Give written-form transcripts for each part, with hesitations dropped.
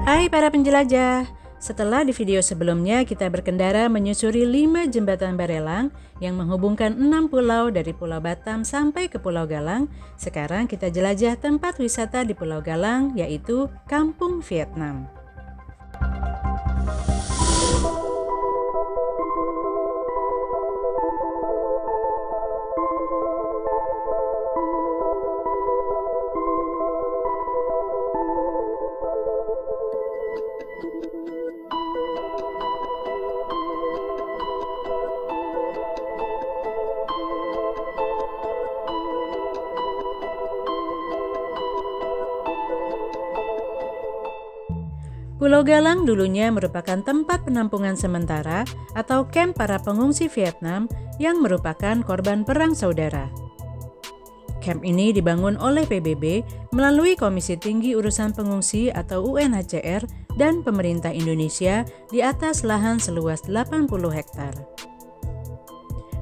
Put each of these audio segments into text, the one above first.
Hai para penjelajah, setelah di video sebelumnya kita berkendara menyusuri 5 jembatan barelang yang menghubungkan 6 pulau dari Pulau Batam sampai ke Pulau Galang, sekarang kita jelajah tempat wisata di Pulau Galang yaitu Kampung Vietnam. Pulau Galang dulunya merupakan tempat penampungan sementara atau kamp para pengungsi Vietnam yang merupakan korban perang saudara. Kamp ini dibangun oleh PBB melalui Komisi Tinggi Urusan Pengungsi atau UNHCR dan pemerintah Indonesia di atas lahan seluas 80 hektar.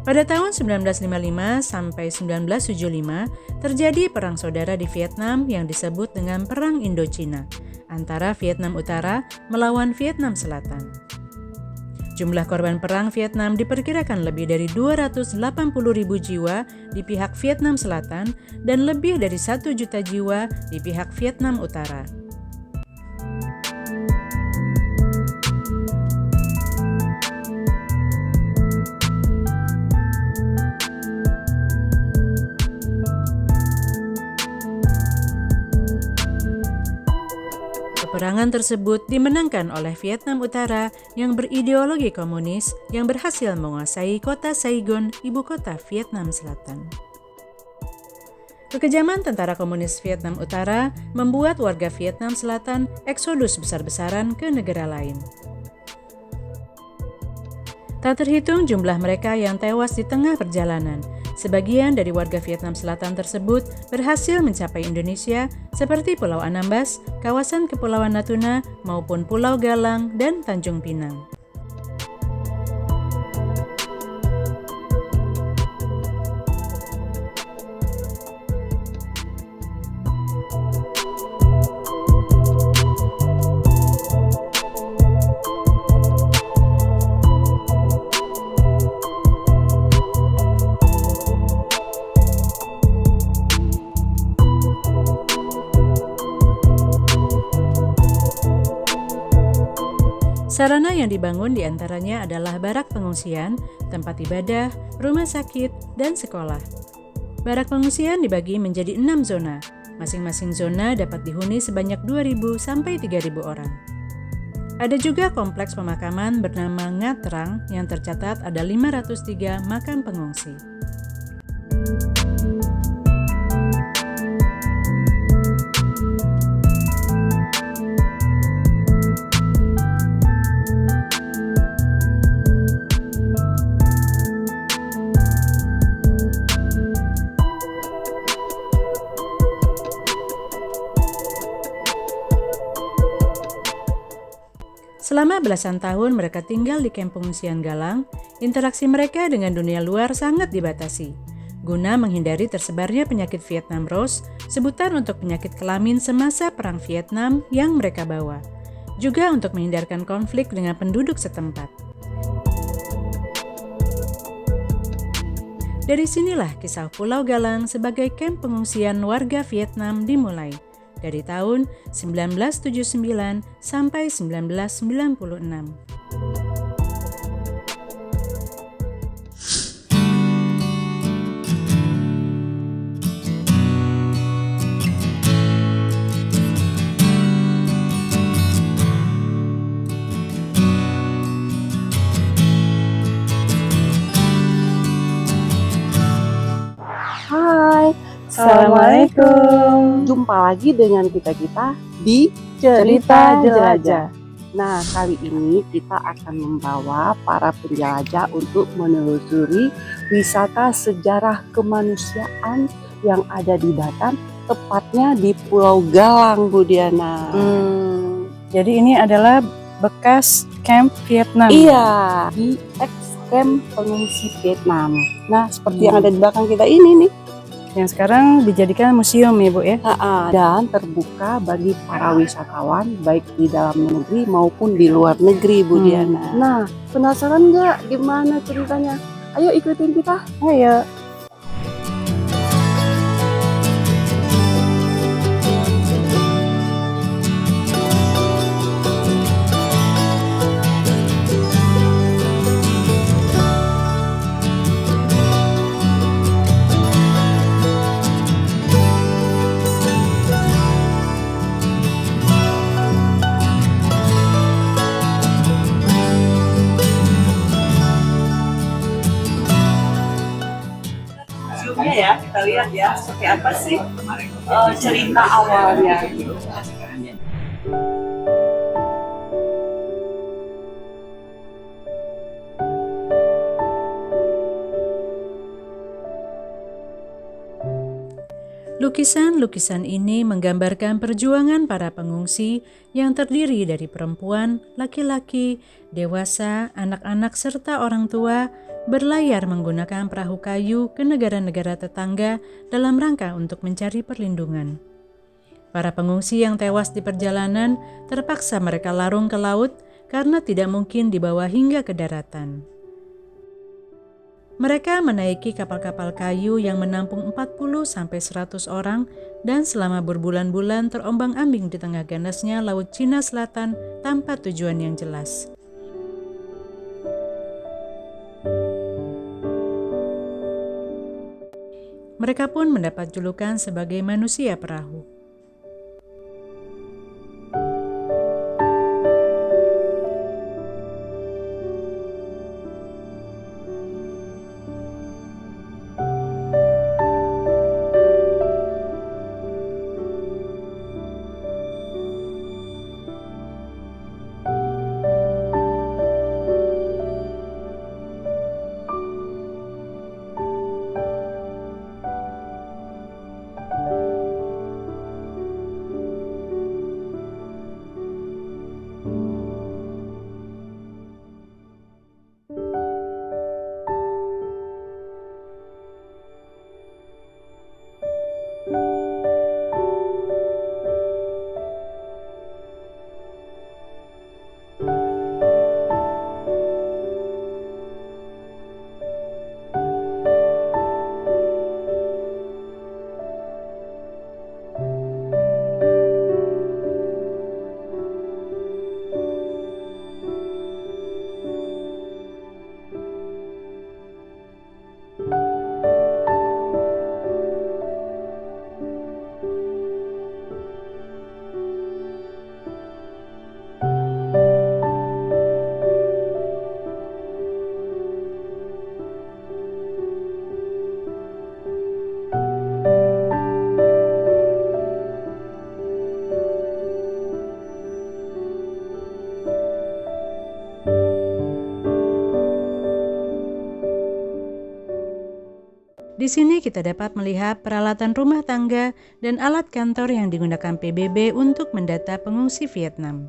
Pada tahun 1955 sampai 1975 terjadi perang saudara di Vietnam yang disebut dengan Perang Indochina antara Vietnam Utara melawan Vietnam Selatan. Jumlah korban perang Vietnam diperkirakan lebih dari 280.000 jiwa di pihak Vietnam Selatan dan lebih dari 1 juta jiwa di pihak Vietnam Utara. Peperangan tersebut dimenangkan oleh Vietnam Utara yang berideologi komunis yang berhasil menguasai kota Saigon, ibu kota Vietnam Selatan. Kekejaman tentara komunis Vietnam Utara membuat warga Vietnam Selatan eksodus besar-besaran ke negara lain. Tak terhitung jumlah mereka yang tewas di tengah perjalanan. Sebagian dari warga Vietnam Selatan tersebut berhasil mencapai Indonesia seperti Pulau Anambas, kawasan Kepulauan Natuna, maupun Pulau Galang dan Tanjung Pinang. Sarana yang dibangun diantaranya adalah barak pengungsian, tempat ibadah, rumah sakit, dan sekolah. Barak pengungsian dibagi menjadi 6 zona. Masing-masing zona dapat dihuni sebanyak 2.000 sampai 3.000 orang. Ada juga kompleks pemakaman bernama Ngat Rang yang tercatat ada 503 makam pengungsi. Selama belasan tahun mereka tinggal di kamp pengungsian Galang, interaksi mereka dengan dunia luar sangat dibatasi. Guna menghindari tersebarnya penyakit Vietnam Rose, sebutan untuk penyakit kelamin semasa Perang Vietnam yang mereka bawa. Juga untuk menghindarkan konflik dengan penduduk setempat. Dari sinilah kisah Pulau Galang sebagai kamp pengungsian warga Vietnam dimulai. Dari tahun 1979 sampai 1996. Hai, Assalamualaikum. Jumpa lagi dengan kita di Cerita Jelajah. Nah, kali ini kita akan membawa para penjelajah untuk menelusuri wisata sejarah kemanusiaan yang ada di Batam, tepatnya di Pulau Galang, Bu Diana. Jadi ini adalah bekas camp Vietnam. Iya, di ex camp pengungsi Vietnam. Nah, seperti yang ada di belakang kita ini nih. Yang sekarang dijadikan museum ya Bu ya? Dan terbuka bagi para wisatawan baik di dalam negeri maupun di luar negeri Bu Diana. Nah, penasaran nggak gimana ceritanya? Ayo ikutin kita. Ayo. Ya, kita lihat ya seperti apa sih cerita awalnya. Lukisan-lukisan ini menggambarkan perjuangan para pengungsi yang terdiri dari perempuan, laki-laki, dewasa, anak-anak, serta orang tua berlayar menggunakan perahu kayu ke negara-negara tetangga dalam rangka untuk mencari perlindungan. Para pengungsi yang tewas di perjalanan terpaksa mereka larung ke laut karena tidak mungkin dibawa hingga ke daratan. Mereka menaiki kapal-kapal kayu yang menampung 40-100 orang dan selama berbulan-bulan terombang-ambing di tengah ganasnya Laut Cina Selatan tanpa tujuan yang jelas. Mereka pun mendapat julukan sebagai manusia perahu. Di sini kita dapat melihat peralatan rumah tangga dan alat kantor yang digunakan PBB untuk mendata pengungsi Vietnam.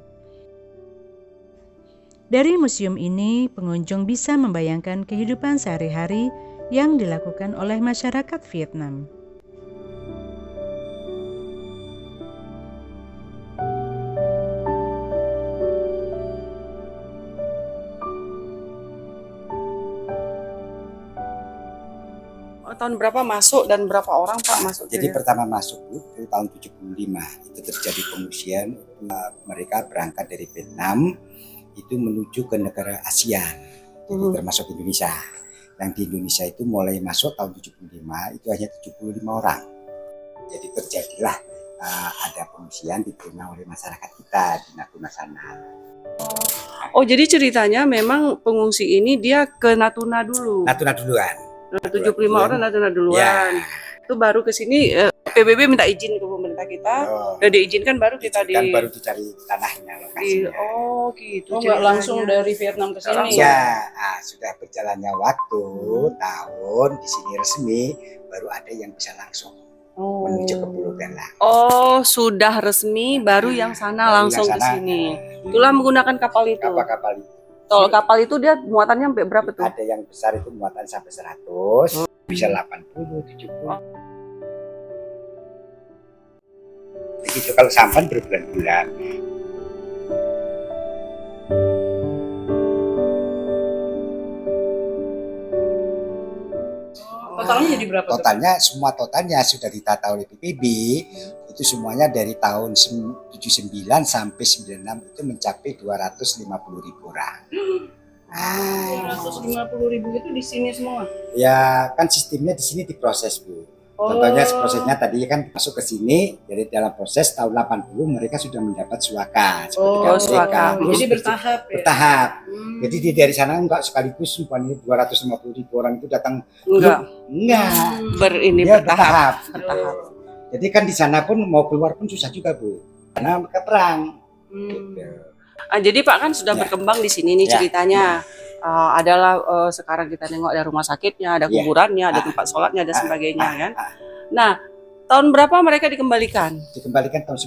Dari museum ini, pengunjung bisa membayangkan kehidupan sehari-hari yang dilakukan oleh masyarakat Vietnam. Tahun berapa masuk dan berapa orang Pak masuk? Jadi pertama masuk itu tahun 75 itu terjadi pengungsian. Mereka berangkat dari Vietnam itu menuju ke negara ASEAN, itu termasuk Indonesia. Yang di Indonesia itu mulai masuk tahun 75 itu hanya 75 orang. Jadi terjadilah ada pengungsian diterima oleh masyarakat kita di Natuna sana. Oh jadi ceritanya memang pengungsi ini dia ke Natuna dulu. Natuna duluan. 75 orang Natuna duluan. Ya. Itu baru ke sini PBB minta izin ke pemerintah kita. Udah diizinkan baru kita baru dicari tanahnya, lokasinya. Oh gitu. Oh, nggak langsung dari Vietnam ke sini. Ya, sudah berjalannya waktu tahun di sini resmi baru ada yang bisa langsung menuju ke Pulau Galang. Oh, sudah resmi baru yang sana langsung ke sini. Itulah menggunakan kapal itu. Kapal itu. Kalau kapal itu dia muatannya sampai berapa tuh? Ada yang besar itu muatan sampai 100, bisa 80, 70. Begitu kalau sampan berbulan-bulan. Totalnya jadi berapa? Totalnya semua totalnya sudah ditata oleh PPB, itu semuanya dari tahun 79 sampai 96 itu mencapai 250.000 orang. 250.000 itu di sini semua. Ya kan sistemnya di sini diproses, Bu. Contohnya prosesnya tadi kan masuk ke sini, jadi dalam proses tahun 80 mereka sudah mendapat suaka seperti suaka. Terus Jadi bertahap ya. Bertahap. Jadi dari sana enggak sekaligus semuanya 250.000 orang itu datang. Enggak. Dia bertahap. Jadi kan di sana pun mau keluar pun susah juga, Bu. Karena mereka perang. Gitu. Jadi Pak kan sudah berkembang di sini nih ceritanya. Adalah sekarang kita nengok ada rumah sakitnya, ada kuburannya, ada tempat sholatnya, dan sebagainya kan. Nah, tahun berapa mereka dikembalikan? Dikembalikan tahun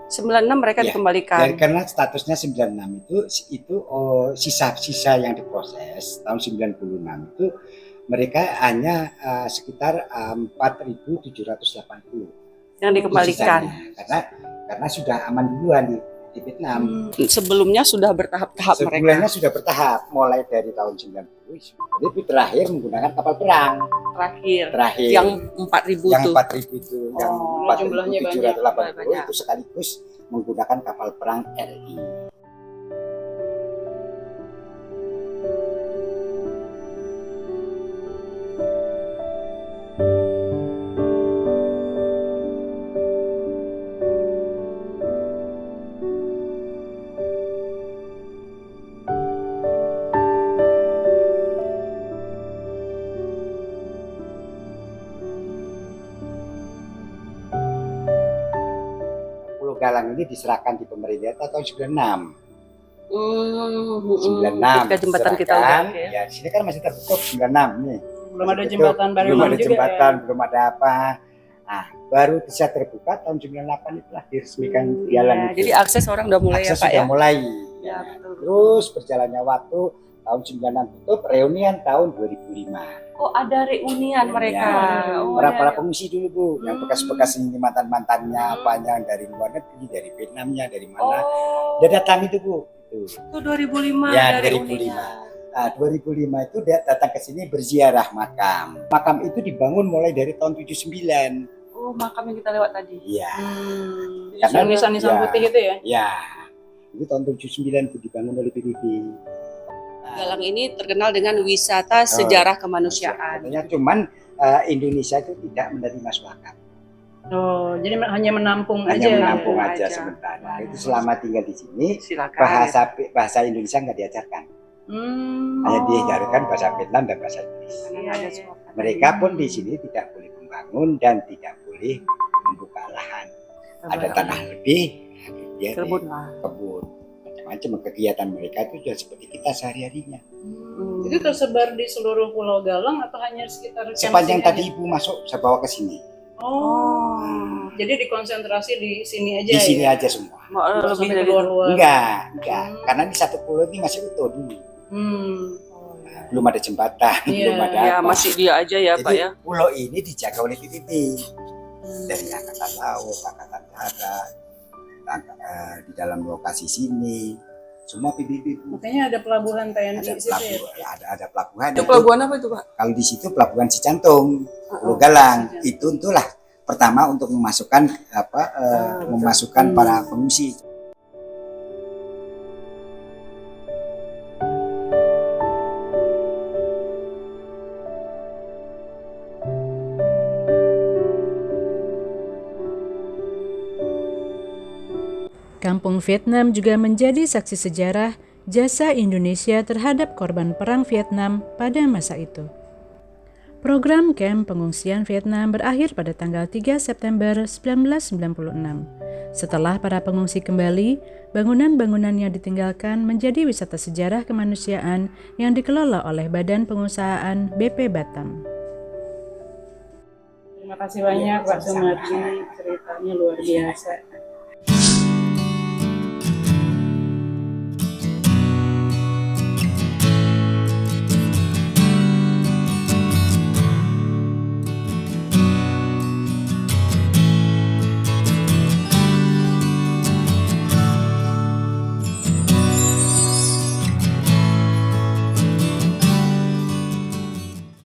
96. 96 mereka dikembalikan. Karena statusnya 96 itu sisa-sisa yang diproses tahun 96 itu mereka hanya sekitar 4.780 yang dikembalikan. Karena sudah aman duluan di Vietnam. Sebelumnya sudah bertahap-tahap mereka. Sebelumnya sudah bertahap, mulai dari tahun 90. Jadi terakhir menggunakan kapal perang. Terakhir. Yang 4.000 yang itu. 4.000 itu, yang jumlahnya 4.780 itu sekaligus menggunakan kapal perang RI. Galang ini diserahkan di pemerintah tahun 96. 96 ketika jembatan kita ya di sini kan masih tertutup 96 nih. Belum ada jembatan baru, belum ada jembatan, belum ada apa. Nah, baru bisa terbuka tahun 98 itulah diresmikan jalan itu. Jadi akses orang udah mulai akses ya Pak sudah ya. mulai. Ya, betul. Terus berjalannya waktu tahun 96 tutup, reunian tahun 2005. Oh, ada reunian mereka. Para pengungsi dulu, Bu, yang bekas-bekas ini mantan-mantannya, apa yang dari luar negeri, dari Vietnamnya, dari mana. Dia datang itu, Bu. Itu 2005. Ya, 2005. Nah, 2005 itu dia datang ke sini berziarah makam. Makam itu dibangun mulai dari tahun 79. Oh, makam yang kita lewat tadi. Iya. Karena nisan-nisan putih itu ya? Ya. Itu tahun 79 itu dibangun oleh PBB. Galang ini terkenal dengan wisata sejarah kemanusiaan. Cuman Indonesia itu tidak menerima suaka. Oh, jadi hanya menampung aja. Hanya menampung aja sementara. Itu selama tinggal di sini, silakan. bahasa Indonesia nggak diajarkan. Hanya diajarkan bahasa Vietnam dan bahasa Inggris. Mereka pun di sini tidak boleh membangun dan tidak boleh membuka lahan. Ada tanah lebih, kebun. Macam kegiatan mereka itu sudah seperti kita sehari-harinya. Itu tersebar di seluruh Pulau Galang atau hanya sekitar sepanjang tadi Ibu masuk saya bawa ke sini. Jadi dikonsentrasi di sini aja. Di sini aja semua. Lebih dari luar-luar. Enggak. Karena di satu pulau ini masih utuh dulu. Belum ada jembatan, belum ada apa. Masih dia aja ya. Jadi, Pak ya. Pulau ini dijaga oleh PBB. Dari Angkatan Laut, Angkatan Darat, di dalam lokasi sini semua PBB. Makanya ada pelabuhan TNI di situ ya? Ada pelabuhan. Itu pelabuhan apa itu Pak? Kalau di situ pelabuhan Cicantung, Pulau Galang. Itu itulah pertama untuk memasukkan memasukkan para pengungsi. Kampung Vietnam juga menjadi saksi sejarah jasa Indonesia terhadap korban perang Vietnam pada masa itu. Program kamp pengungsian Vietnam berakhir pada tanggal 3 September 1996. Setelah para pengungsi kembali, bangunan-bangunan yang ditinggalkan menjadi wisata sejarah kemanusiaan yang dikelola oleh Badan Pengusahaan BP Batam. Terima kasih banyak Pak Sumardi, ceritanya luar biasa.